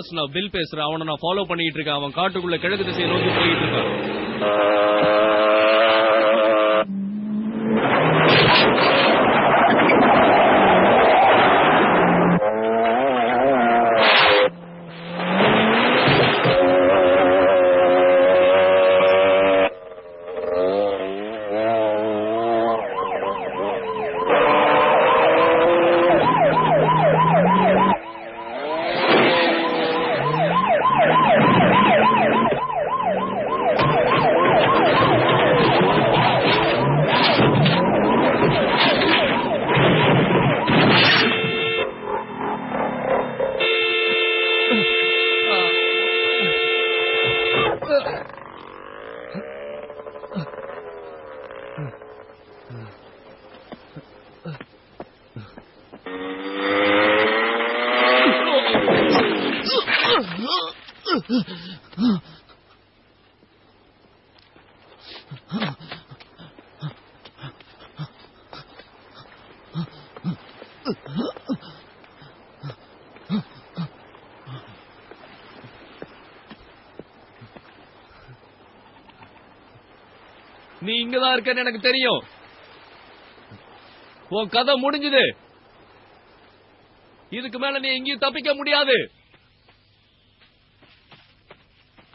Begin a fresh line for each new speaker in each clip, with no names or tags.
Pass, நான் bill பேசுறேன். அவனை நான் ஃபாலோ பண்ணிட்டு இருக்கேன். அவன் காட்டுக்குள்ள கிழக்கு திசையை நோக்கி போயிட்டு இருக்கான். நீ இங்கதான் இருக்கன்னு எனக்கு தெரியும். உன் கதை முடிஞ்சது. இதுக்கு மேல நீ எங்கேயும் தப்பிக்க முடியாது.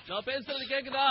நான் பேசுறது கேக்குதா?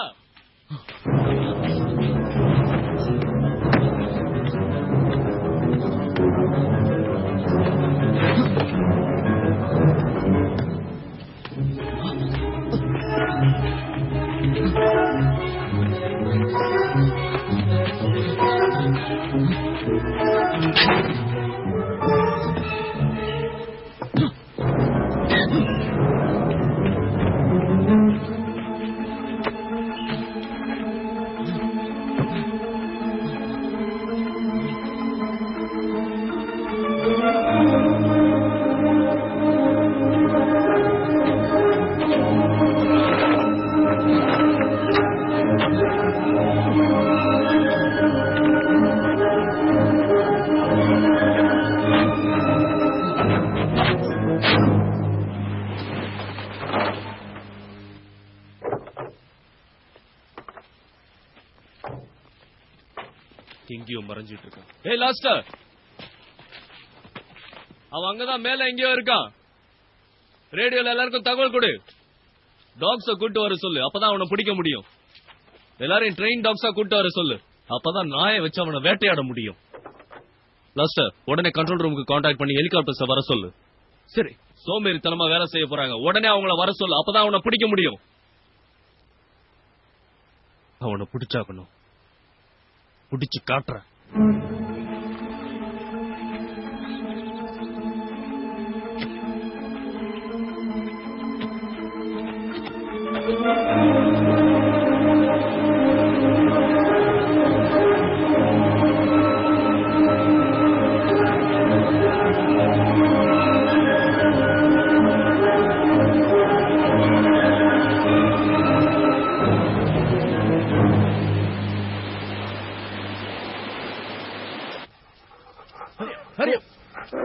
எங்கேயோ மறைஞ்சிட்டு இருக்கான். ஏய் லாஸ்டர், அவன் அங்கதான் மேல எங்கேயோ இருக்கான். ரேடியோல எல்லாருக்கும் தகவல் கொடு. டாக்ஸ கூட்டு வர சொல்லு. அப்பதான் அவனை பிடிக்க முடியும். எல்லாரையும் ட்ரெயின் டாக்ஸா கூட்டு வர சொல்லு. அப்பதான் நாயை வச்சு அவனை வேட்டையாட முடியும். லாஸ்டர், உடனே கண்ட்ரோல் ரூமுக்கு கான்டாக்ட் பண்ணி ஹெலிகாப்டர்ஸ் வர சொல்லு.
சரி.
சோம்பேறித்தனமா வேலை செய்ய போறாங்க. உடனே அவங்கள வர சொல்லு. அப்பதான் அவனை பிடிக்க முடியும். அவனை பிடிச்சாக்கணும். பிடிச்சு காட்டுறேன்.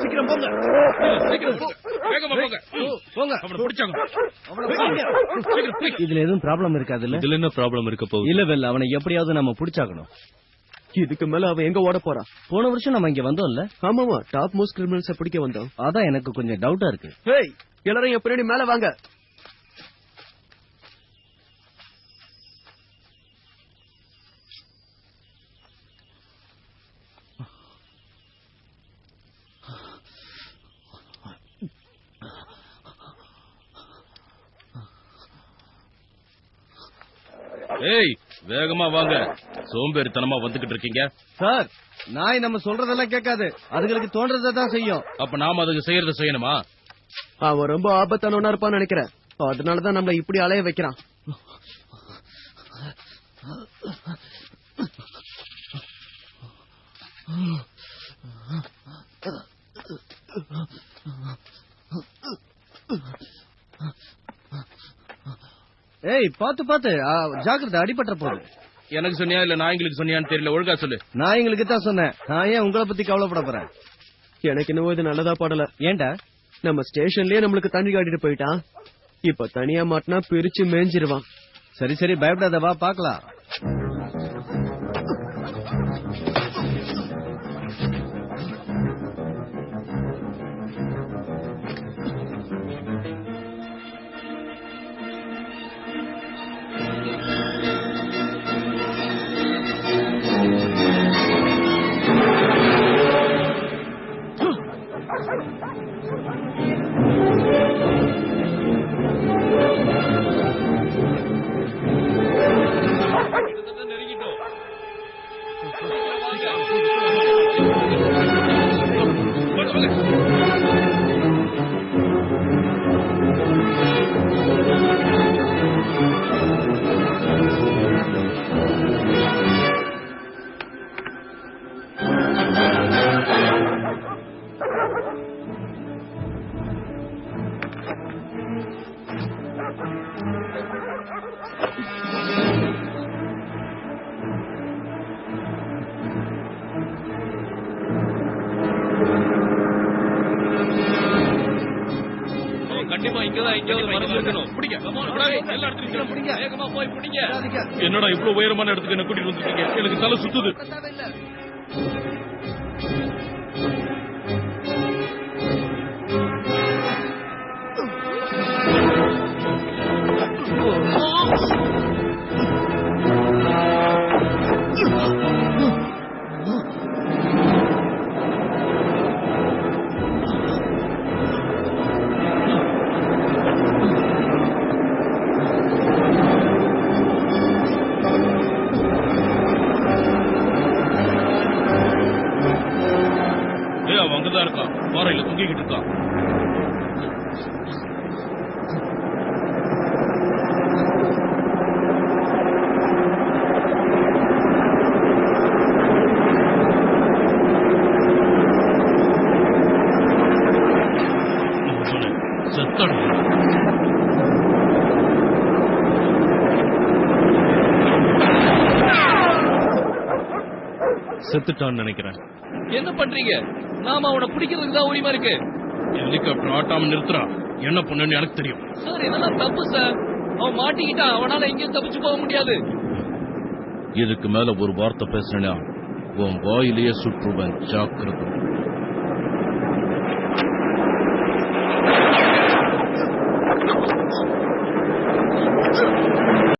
சீக்கிரம் போங்க.
இதுல எதுவும் ப்ராப்ளம் இருக்காதுல்ல?
இதுல என்ன ப்ராப்ளம் இருக்க போகுது?
இல்ல வெல்ல, அவனை எப்படியாவது நம்ம பிடிச்சாக்கணும்.
இதுக்கு மேல அவன் எங்க ஓட போறான்?
போன வருஷம் நம்ம இங்க வந்தோம்ல?
ஆமாமா, டாப் மோஸ்ட் கிரிமினல்ஸ் பிடிக்க வந்தோம்.
அதான் எனக்கு கொஞ்சம் டவுட்டா இருக்கு.
ஹேய், எல்லாரும் என் பின்னாடி மேல வாங்க.
ஏய், வேகமா வாங்க. சோம்பேறித்தனமா வந்துகிட்டு இருக்கீங்க.
சார், நாய் நம்ம சொல்றதெல்லாம் கேட்காது. அதுகளுக்கு தோன்றதான் செய்யும்.
அப்ப நாம அதுக்கு செய்யறத செய்யணுமா?
அவன் ரொம்ப ஆபத்தானவனா இருப்பான்னு நினைக்கிறேன். அதனாலதான் நம்மள இப்படி அலைய வைக்கிறான்.
ஏய், பாத்து பாத்து, ஜாக்கிரதை, அடிபட்ட போகுது.
எனக்கு சொன்னியா இல்ல நாய்களுக்கு சொன்னியான்னு தெரியல. ஒழுங்கா சொல்லு.
நாய்களுக்கு தான் சொன்னேன். நான் ஏன் உங்களை பத்தி கவலைப்பட போறேன்?
எனக்கு இன்னும் இது நல்லதா படல.
ஏன்டா?
நம்ம ஸ்டேஷன்லயே நம்மளுக்கு தண்ணி காட்டிட்டு போயிட்டான். இப்ப தனியா மாட்டினா பிரிச்சு மேய்ஞ்சிருவான்.
சரி சரி பயப்படாத, வா பாக்கலாம்.
நெருங்கிட்டோம். கண்டிப்பா இங்கதான் எங்கேயாவது மறைஞ்சிருக்கணும். வேகமா போய் பிடிங்க. என்னடா இவ்வளவு உயரமான இடத்துக்கு என்ன கூட்டிட்டு வந்துருக்கீங்க? எனக்கு தலை சுத்துது. அங்கதான் இருக்கான், பாறையில தூங்கிக்கிட்டு இருக்கான். செத்துட்டான்னு நினைக்கிறேன். என்ன பண்றீங்க? நாம அவனை பிடிக்கிறதுக்கு தான் உரிமை இருக்கு. ஹெலிகாப்டர் ஆட்டாம நிறுத்துறா. என்ன பண்ணுன்னு எனக்கு தெரியும் சார். இதெல்லாம் தப்பு சார். அவன் மாட்டிக்கிட்டான். அவனால எங்கேயும் தப்பிச்சு போக முடியாது. இதுக்கு மேல ஒரு வார்த்தை பேசுறேன்னா உன் வாயிலேயே சுற்றுவன். ஜாக்கிரதை.